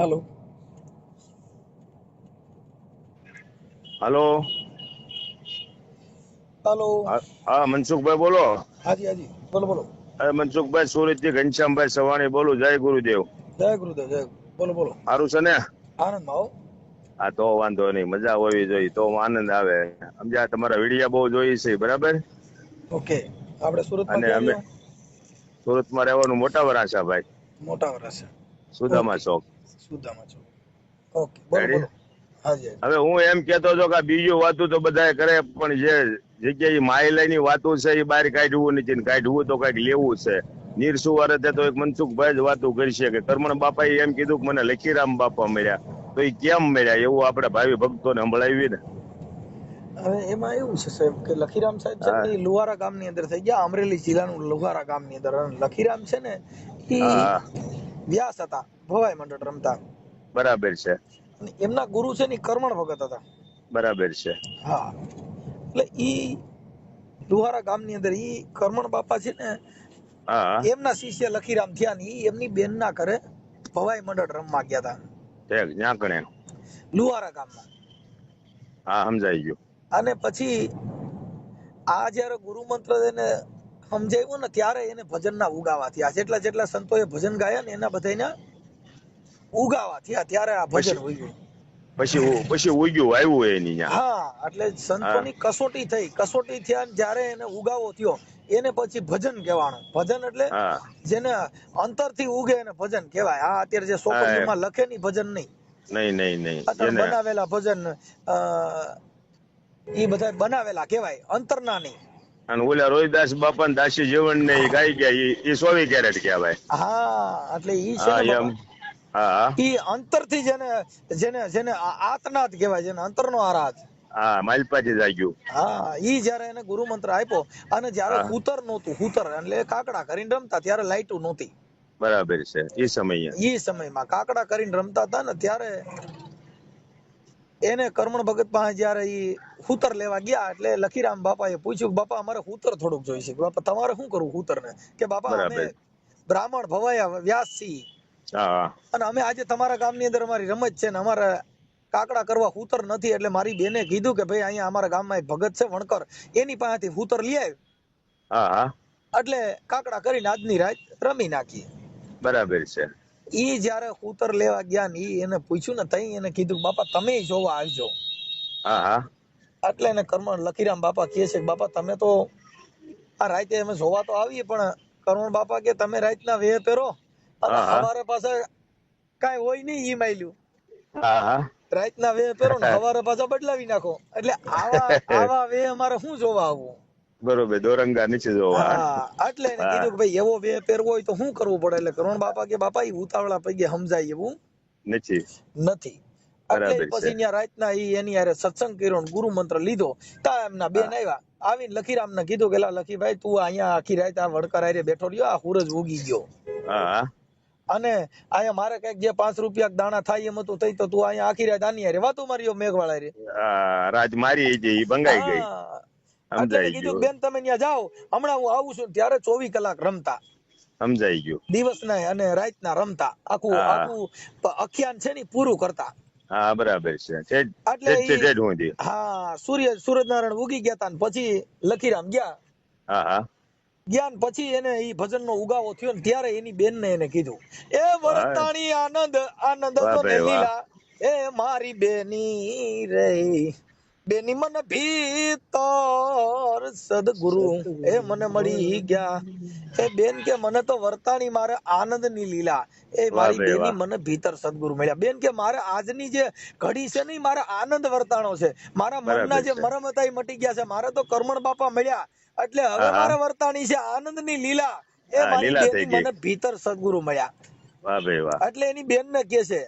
Hello હાલો. Hello. હા, મનસુખભાઈ બોલો. हाँ जी बोलो बोलो। અરે મનસુખભાઈ, સુરત થી ઘનશ્યામભાઈ સવાણી બોલું. જય ગુરુદેવ. जय गुरुदेव जय बोलो बोलो। સારું છે ને? आनंद में आओ। હા, તો વાંધો નહીં, મજા હોવી જોઈએ તો આનંદ આવે. સમજ્યા? તમારા વિડીયા બહુ જોઈ છે, બરાબર. ओके આપણે સુરતમાં અને ક્યાં અમે રહ્યો? સુરતમાં રહેવાનું મોટા વરાછા ભાઈ, મોટા વરાછા। સુદામા ઓકે ચોક. સુદામા છો। ઓકે બોલો રેડી? બોલો। હાજી હાજી। હવે હું એમ કેતો હતો કે આ બીજું વાતું તો બધા કરે, પણ જે જગ્યાએ માહિલાની વાતો છે એ બહાર કાઢવું નથી, ને કાઢવું તો કઈક લેવું છે. નીરસુવારે તો એક મનસુખભાઈ જ વાતો કરશે કે કરમણ બાપા એમ કીધું કે મને લખીરામ બાપા મળ્યા. તો એ કેમ મળ્યા એવું આપણે ભાવિ ભક્તોને સંભળાવી ને. હવે એમાં એવું છે સાહેબ કે લખીરામ સાહેબ છે હા ને એ લુહારા ગામની અંદર થઈ ગયા, અમરેલી જિલ્લાનું લુહારા ગામની અંદર। અને લખીરામ છે ને એ હા હા, વ્યાસ હતા, ભવાઈ મંડળ રમતા। બરાબર છે. અને એમના ગુરુ છે ને ઈ કરમણ ભગત હતા। બરાબર છે. હા એટલે ઈ લુહારા ગામની અંદર ઈ કરમણ બાપા છે ને હા હા, એમના શિષ્ય લખીરામ થયા ને ઈ એમની બેન ના ઘરે ભવાઈ મંડળ રમવા ગયા હતા ઠેક ન્યાકણે. લુહારા ગામમાં। હા, સમજાઈ ગયું. અને પછી આ જયારે ગુરુ મંત્ર એને સમજાવ્યું ને ત્યારે એને ભજનના ઉગાવા થયા। જેટલા જેટલા સંતોએ ભજન ગાયા ને એના બધાના ઉગાવા થયા, ત્યારે આ પછી ભજન ઉગ્યું। પછી ઉગ્યું આવ્યું એની ન્યા. હા એટલે હા સંતોની કસોટી થઈ, કસોટી થયા ને જ્યારે એને ઉગાવો થયો એને પછી ભજન કહેવાનું। ભજન એટલે હા જેને અંતરથી ઉગે એને ભજન કહેવાય। આ અત્યારે જે હા, સોપડીઓમાં લખે ની ભજન નહીં, નહીં નહીં નહીં અત્યારે એને. બનાવેલા ભજન એ બધા બનાવેલા કહેવાય, અંતરના નહીં। અને ઓલા રોહિદાસ બાપા ને દાસી જીવન ને ઈ ગાઈ ગયા, ઈ 24 કેરેટ કહેવાય. હા એટલે ઈ છે હા ને એમ. બાપા, હા ઈ અંતરથી જેને જેને જેને આત્નાદ કહેવાય, જેને અંતરનો આરાધ। હા, માલપાથી જાગ્યું. હા ઈ જયારે એને ગુરુ મંત્ર આપ્યો અને જયારે હા, હુતર નહોતું, હુતર એટલે કાકડા કરીને રમતા ત્યારે લાઈટુ નહોતી, બરાબર છે. એ સમયે. ઈ સમયમાં કાકડા કરીને રમતા હતા ને ત્યારે એને કરમણ ભગત પાસે જયારે ઈ હુતર લેવા ગયા એટલે લખીરામ બાપાએ પૂછ્યું, બાપા અમારે હુતર થોડુંક જોઈશે। કે બાપા તમારે શું કરવું હુતર ને? કે બાપા અમે બરાબર. બ્રાહ્મણ ભવાયા વ્યાસ છીએ હા અને અમે આજે તમારા ગામની અંદર અમારી રમત છે ને અમારે કાકડા કરવા હુતર નથી, એટલે મારી બેને કીધું કે ભાઈ અહીંયા અમારા ગામમાં એક ભગત છે વણકર, એની પાસેથી હુતર લઈ આવ હા હા, એટલે કાકડા કરીને આજની રાત રમી નાખીએ। બરાબર છે. ઈ જયારે હુતર લેવા ગયા ને ઈ એને પૂછ્યું ને તઈ એને કીધું બાપા તમે જોવા આવજો। હા હા એટલે એને કરમણ લખીરામ બાપા કહે છે કે બાપા તમે તો આ રાતે અમે જોવા તો આવીએ પણ કરમણ બાપા કે તમે રાતના વેહ પહેરો અને હા હા હવારે પાછા કાંઈ હોય નહીં ઈ માયલું, હા હા, રાતના વેહ પહેરો ને હવારે પાછા બદલાવી નાખો, એટલે આવા આવા વેહ અમારે શું જોવા આવવું? બરોબર, દોરંગા નીચે જોવા. હા એટલે એને હા, કીધું કે ભાઈ એવો વેહ પહેરવો હોય તો શું કરવું પડે? એટલે કરમણ બાપા કે બાપા ઈ ઉતાવળા પગે સમજાય એવું નથી. નથી। એટલે બરાબર છે. પછી ત્યાં રાતના ઈ એની હારે સત્સંગ કર્યો ને ગુરુ મંત્ર લીધો। તા એમના બેન હા આવ્યા, આવીને લખીરામ ને કીધું કે લા લખીભાઈ તું અહીંયા આખી રાત આ વડકર હારે બેઠો રહ્યો, આ સૂરજ ઉગી ગયો હા અને અહીંયા મારે કઈક જે 5 રૂપિયા દાણા થાય એમ હતું તઈ તો તું અહીંયા આખી રાત આની હારે વાતો માર્યો મેઘવાળા રે। હા, રાત મારી ઈ ભંગાઈ ગઈ. હા એટલે મેં સમજાઈ કીધું ગયું. બેન તમે ત્યાં જાઓ, હમણાં હું આવું છું। ત્યારે 24 કલાક રમતા, સમજાઈ ગયું. દિવસના અને રાતના રમતા, આખું હા આખું અખ્યાન છે ને પૂરું કરતા। હા, બરાબર છે. એટલે ઈ ઠેઠ સુધી. હા સૂરજનારાયણ ઉગી ગયા તા ને પછી લખીરામ ગયા, હા હા જ્ઞાન પછી એને ઈ ભજનનો ઉગાવો થયો ને ત્યારે એની બેનને એને કીધું, એ હા, વરતાણી આનંદ આનંદ વાહ જો ને ભાઈ વાહ. લીલા, એ મારી બેની રે બેની મન ભીતર સદગુરુ એ મને મળી ગયા। એ બેન કે મને તો વર્તાણી મારે આનંદ ની લીલા, એ વાહ મારી ભાઈ બેની વાહ. મને ભીતર સદગુરુ મળ્યા। બેન કે મારે આજની જે ઘડી છે ને મારે આનંદ વર્તાણો છે, મારા મનના બરાબર જે છે. મરમ હતા એ મટી ગયા છે, મારે તો કરમણ બાપા મળ્યા એટલે હવે હા હા, મારે વર્તાણી છે આનંદ ની લીલા, એ હા, મારી લીલા થઈ બેની ગઈ. મને ભીતર સદગુરુ મળ્યા। વાહ ભાઈ વાહ. એટલે એની બેન ને કે છે,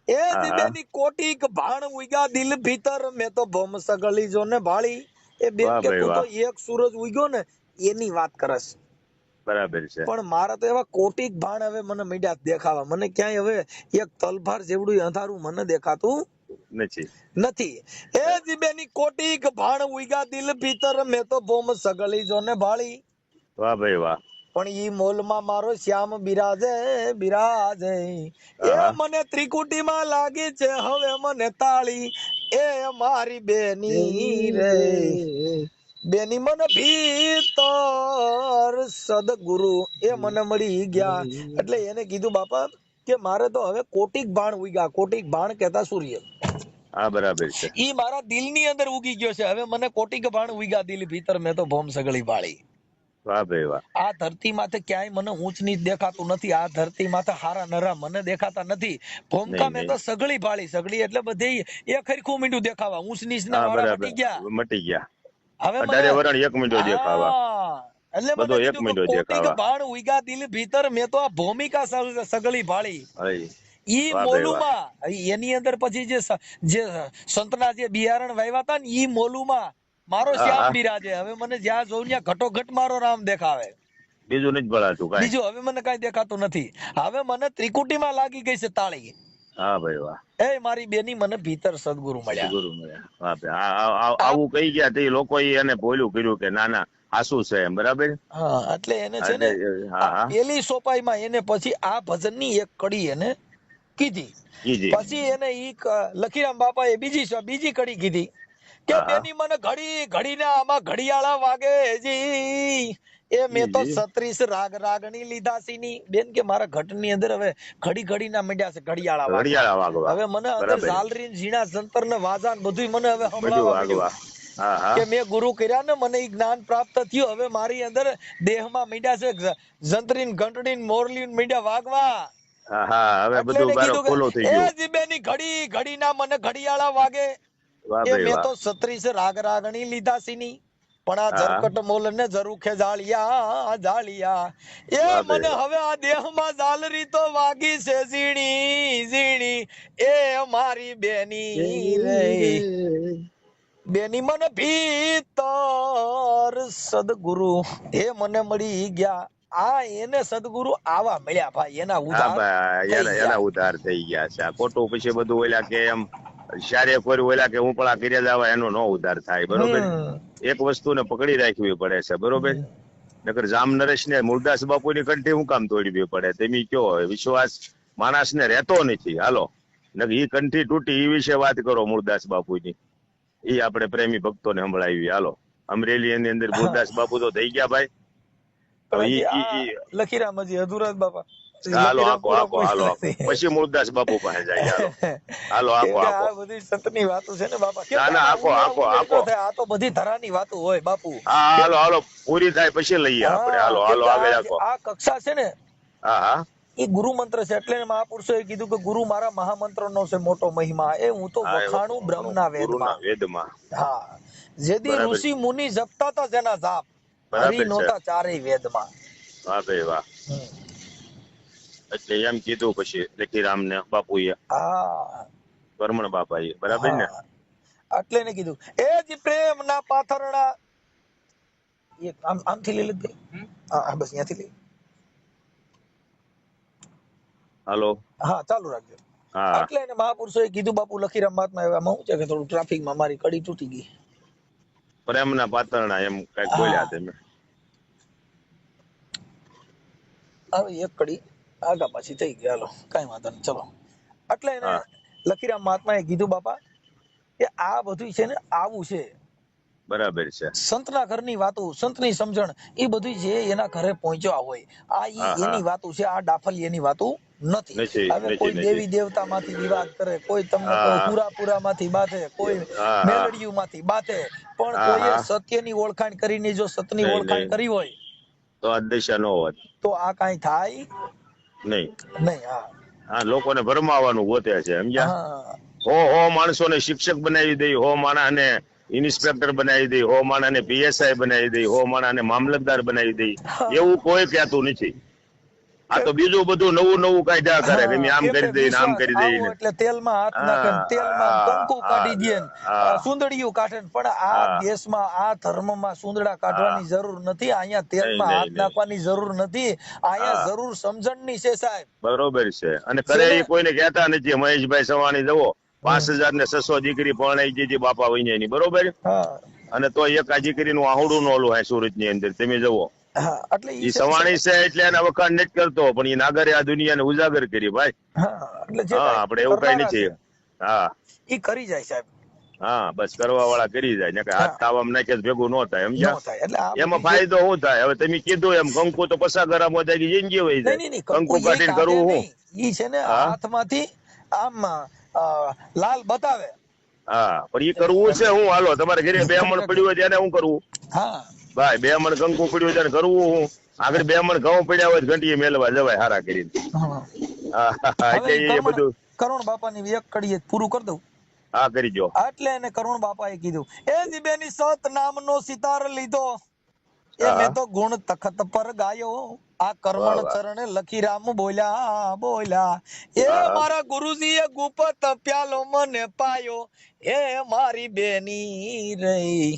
એ હા હા, બેની કોટીક ભાણ ઉગ્યા દિલ ભીતર, મેં તો ભમ સગળી જો ને ભાળી। એ બેન વાહ કે ભાઈ તું તો વાહ. એક સૂરજ ઉગ્યો ને એની વાત કરસ, બરાબર છે. પણ મારા તો એવા કોટીક ભાણ હવે મને મીડ્યા દેખાવા, મને ક્યાંય હવે એક તલભાર જેવડું અંધારું મને દેખાતું નથી. નથી। એ જીબેની કોટીક ભાણ ઉગ્યા દિલ ભીતર, મેં તો ભોમ સગળી જો ને ભાળી। વાહ ભાઈ વાહ. પણ ઈ મોલમાં મારો શ્યામ બિરાજે બિરાજે. એ હા મને ત્રિકુટીમાં લાગી છે હવે મને તાળી, એ મારી બેની રે બેની મને ભીતર સદગુરુ એ મને મળી ગયા. એટલે એને કીધું બાપા કે મારે તો હવે કોટિક બાણ ઉગ્યા. કોટિક બાણ કહેતા સૂર્ય. હા બરાબર છે. ઈ મારા દિલની અંદર ઉગી ગયો છે. હવે મને કોટિક બાણ ઉગ્યા દિલ ભીતર, મેં તો ભોમ સગળી બાળી. વાહ ભાઈ વાહ. આ ધરતી માથે ક્યાંય મને ઊંચ નીચ દેખાતું નથી. આ ધરતી માથે હારા નરા મને દેખાતા નથી. ભૂમકા નહીં મેં નહીં. તો સગળી ભાળી. સગળી એટલે બધી એક હરખું મીંડું દેખાવા. ઊંચ નીચ ના હા વાળા બરાબર, મટી ગયા. મટી ગયા. હવે મને 18 વરણ એક મીંડો દેખાવા, હા એટલે મને બધો એક કીધું કે મીંડો કોટિક દેખાવા. બાણ ઉગ્યા દિલ ભીતર, મેં તો આ ભૂમિકા સગળી ભાળી. હઈ. ઈ વાહ ભાઈ વાહ. મોલુમાં એની અંદર પછી જે સંતના જે બિયારણ વાવ્યા હતા ને ઈ મોલુમાં મારો હા શ્યામ હા. બિરાજે. હવે મને જ્યાં જોઉં ત્યાં ઘટોઘટ મારો રામ દેખાવે. બીજું નથી ભળાતું કાંઈ. બીજું હવે મને કઈ દેખાતું નથી. હવે મને ત્રિકુટીમાં લાગી ગઈ છે તાળી. હા ભાઈ વાહ. એ મારી બેની મને ભીતર સદગુરુ મળ્યા. સદગુરુ મળ્યા. વાહ ભાઈ. આ આવું કહી ગયા તે લોકો એને ભોલું કર્યું કે ના ના આસુ છે એમ, બરાબર. હા એટલે એને છે ને હા હા. પેલી સોપાઈમાં એને પછી આ ભજનની એક કડી એને કીધી. જી જી. પછી એને લખીરામ બાપાએ બીજી કડી કીધી કે હા હા. બેની મને ઘડી ઘડીના આમાં ઘડિયાળા વાગે જી. એ મેં તો જી. 36 રાગણી લીધા સીની. બેન કે મારા ઘટની અંદર હવે ઘડી ઘડીના માંડ્યા છે ઘડિયાળા વાગવા. ઘડિયાળા વાગવા. હવે મને અંદર બરાબર. ઝાલરી ઝીણા જંતર ને વાજા ને બધું મને હવે બધું સંભળાવા વાગવા. માંડ્યું હા હા. કે મેં ગુરુ કર્યા ને મને ઈ જ્ઞાન પ્રાપ્ત થયું. હવે મારી અંદર દેહમાં માંડ્યા છે જંતરીન ઘંટડીન મોરલીન માંડ્યા વાગવા. હા હા. હવે એટલે બધું એને બારો કીધું કે ખુલ્લું થઈ એ ગયું. જીબેની ઘડી ઘડીના મને ઘડિયાળા વાગે. વાહ એ ભાઈ મેં વાહ. તો 36 રાગણી લીધા સીની. પણ આ હા. જરકટ મોલ ને જરૂખે જાળિયા જાળિયા. એ વાહ ભાઈ મને વાહ. હવે આ દેહમાં જાલરી તો વાગી છે ઝીણી ઝીણી. એ મારી બેની રે બેની મને ભીતર સદગુરુ એ મને મળી ગયા. આ એને સદગુરુ આવા મળ્યા ભાઈ. એના હા ઉધાર ભાઈ થઈ એના ગયા. ઉધાર થઈ ગયા છે. આ ખોટું પછી બધું ઓલા કે એમ શારે કોઈ ઓલા કે હું પણ આ કર્યા જવા એનો નો ઉધાર થાય, બરોબર. હમ એક વસ્તુને પકડી રાખવી પડે છે, બરોબર. નકર જામ નરેશ ને મુરદાસ બાપુની કંઠી હું કામ તોડવી પડે તમે કયો. હવે વિશ્વાસ માણસ ને રહેતો નથી. હાલો નકર ઈ કંઠી તૂટી ઈ વિશે વાત કરો મુરદાસ બાપુની. ઈ આપણે પ્રેમી ભક્તોને સંભળાવી. હાલો અમરેલી ની અંદર મુરદાસ બાપુ તો થઈ ગયા ભાઈ. હવે પણ હજી ઈ આ ઈ લખીરામ હજી અધૂરા જ બાપા. હાલો લખીરામ આખો પૂરો આખો કોઈ હાલો આખો નથી. પછી મુરદાસ બાપુ પાસે જાય. હાલો હાલો કેમ આખો કે આખો. આ બધી સંતની વાતો છે ને બાપા. કેમ ના કે ના આમાં આખો ઉલ્યા આખો ઉલ્યા આખો. ન થાય. આ તો બધી ધરાની વાતો હોય બાપુ. હા કેમ હાલો હાલો પૂરી થાય પછી લઈએ આપણે. હાલો કેમ હાલો કે આગળ આખો. આ કક્ષા છે ને હા હા. એ ગુરુ મંત્ર છે. એટલે મહાપુરુષોએ કીધું કે ગુરુ મારા મહામંત્રનો છે મોટો મહિમા. એ હું તો હા એ વખાણું બ્રહ્મના ગુરુના વેદમાં. વેદમાં. હા જેદી બરાબર ઋષિ મુનિ જપતા હતા જેના જાપ, હરી બરાબર છે. નહોતા ચારેય વેદમાં. વાહ ભાઈ વાહ. એટલે એમ કીધું પછી લખીરામ ને બાપુએ, હા કરમણ બાપાએ, બરાબર ને. હા એટલે એને કીધું એ જ પ્રેમના પાથરણા. એક આમથી લઈ લીધી. હા બસ અહીંયાથી લઈ. હાલો. હા ચાલુ રાખજો. હા એટલે એને મહાપુરુષોએ કીધું બાપુ લખીરામ મહાત્મા એવામાં શું છે કે થોડું ટ્રાફિકમાં મારી કડી તૂટી ગઈ. પ્રેમના પાતરણા એમ કઈક બોલ્યા હા તમે. હવે એક કડી આગા પાછી થઈ ગઈ. હાલો કઈ વાંધો નહીં ચલો. એટલે એને હા લખીરામ મહાત્માએ કીધું બાપા કે આ બધું છે ને આવું છે. બરાબર છે. સંતના ઘરની વાતો, સંતની સમજણ એ બધી છે એના ઘરે પહોંચ્યા હોય. આ હા હા. એની વાતો છે. આ ડાફલિયાની વાતો નથી. નથી હવે નથી કોઈ નથી. દેવી દેવતા માંથી વિવાદ કરે, કોઈ તમને કહું હા પુરાપુરા માંથી બાંધે, કોઈ હા હા. મેલડીયું માંથી બાંધે, પણ હા કોઈએ હા. સત્યની ઓળખાણ કરીને જો સતની નહીં ઓળખાણ નહીં. કરી હોય તો આ દિશા નો હોત. તો આ કાંઈ થાય નહીં. નહીં. હા હા લોકોને ભરમાવાનું ગોતે છે સમજ્યા. હા હો માણસોને શિક્ષક બનાવી દઈ, હો માણસને ઇન્સ્પેક્ટર બનાવી દઈ, હો માણસને પીએસઆઈ બનાવી દઈ, હો માણસને મામલતદાર બનાવી દઈ. એવું કોઈ કહેતું નથી. આ તો બીજું બધું નવું નવું કાયદા કરે કે આમ કેમ કે કરી દઈ ને આમ વિશ્વાસ કરી દઈ આવો ને. એટલે તેલમાં હાથ નાખે ને હા તેલમાં હા કંકુ હા કાઢી દે ને હા સુંદડિયું કાઢે ને. પણ આ હા દેશમાં આ ધર્મમાં સુંદડા હા. કાઢવાની જરૂર નથી. અહીંયા નહીં તેલમાં નહીં હાથ નહીં. નાખવાની જરૂર નથી. અહીંયા હા જરૂર સમજણની છે સાહેબ. બરોબર છે. અને કરે જેને એ કોઈને કહેતા નથી. મહેશભાઈ સવાણી જવો 5,000 ને 600 દીકરી પરણાઈ દીધી બાપા વૈયાની, બરોબર. હા અને તો એક આ દીકરીનું આહુડું નો ઓલું હે સુરત ની અંદર તમે જુઓ. હા એટલે ઈ સવાણી છે એટલે એના વખાણ નથી કરતો, પણ ઈ નાગરે આ દુનિયાને ઉજાગર કરી ભાઈ. હા એટલે જે હા, કાંઈ આપણે એવું કઈ કરનારા નથી. છે હા ઈ કરી જાય સાહેબ. હા, બસ કરવા વાળા કરી જાય ને, હાથ હા તાવામાં નાખે તો ભેગું ન થાય, નો સમજ્યા? થાય એટલે આ એમાં બધી જે ફાયદો શું થાય? હવે તમે કીધું એમ કંકુ તો 50 ગ્રામ વધારી જિંદગી વહી નહીં જાય. નહીં નહીં કંકુ કંકુ એ કાઢીને કાઢે કરવું શું? નહીં, ઈ છે ને હા હાથમાંથી આમ લાલ બતાવે. હા, પણ ઈ કરવું છે હું? હાલો તમારે ઘરે 2 મણ પડ્યું હોય ત્યારે શું કરવું હા ભાઈ? 2 મણ કંકુ પડ્યું હોય ત્યારે કરવું હું? આગળ 2 મણ ઘઉં પડ્યા હોય તો ઘંટીએ મેલવા જવાય હારા કરીને. હા. હા હવે એટલે ઈ એ બધું કરુણ બાપાની એક કડીએ પૂરું કરી દઉં. હા કરી દો. એટલે એને કરુણ બાપાએ કીધું, એ જીબેની સત નામનો સિતાર લીધો, એ હા મેં તો ગુણ તખત પર ગાયો, આ વાહ કર્મણ વાહ. ચરણે લખી રામ બોલ્યા બોલ્યા, એ હા મારા ગુરુજીએ ગુપત પ્યાલો મને પાયો, એ મારી બેની રહી.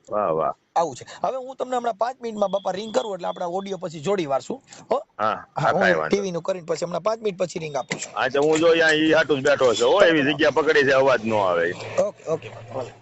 વાહ વાહ. આવું છે. હવે હું તમને હમણાં 5 મિનિટમાં બાપા રિંગ કરું એટલે આપણે ઓડિયો પછી જોડી વારશું. હો હા હા, હા, કાંઈ હું વાંધો ટીવી નું કરીને પછી હમણાં 5 મિનિટ પછી રિંગ આપું છું. હા તો હું જો અહીંયા ઈ હાટું જ બેઠો છે. હો ભલે એવી ભલે જગ્યા પકડી છે અવાજ ન આવે. ઓકે ઓકે ભલે.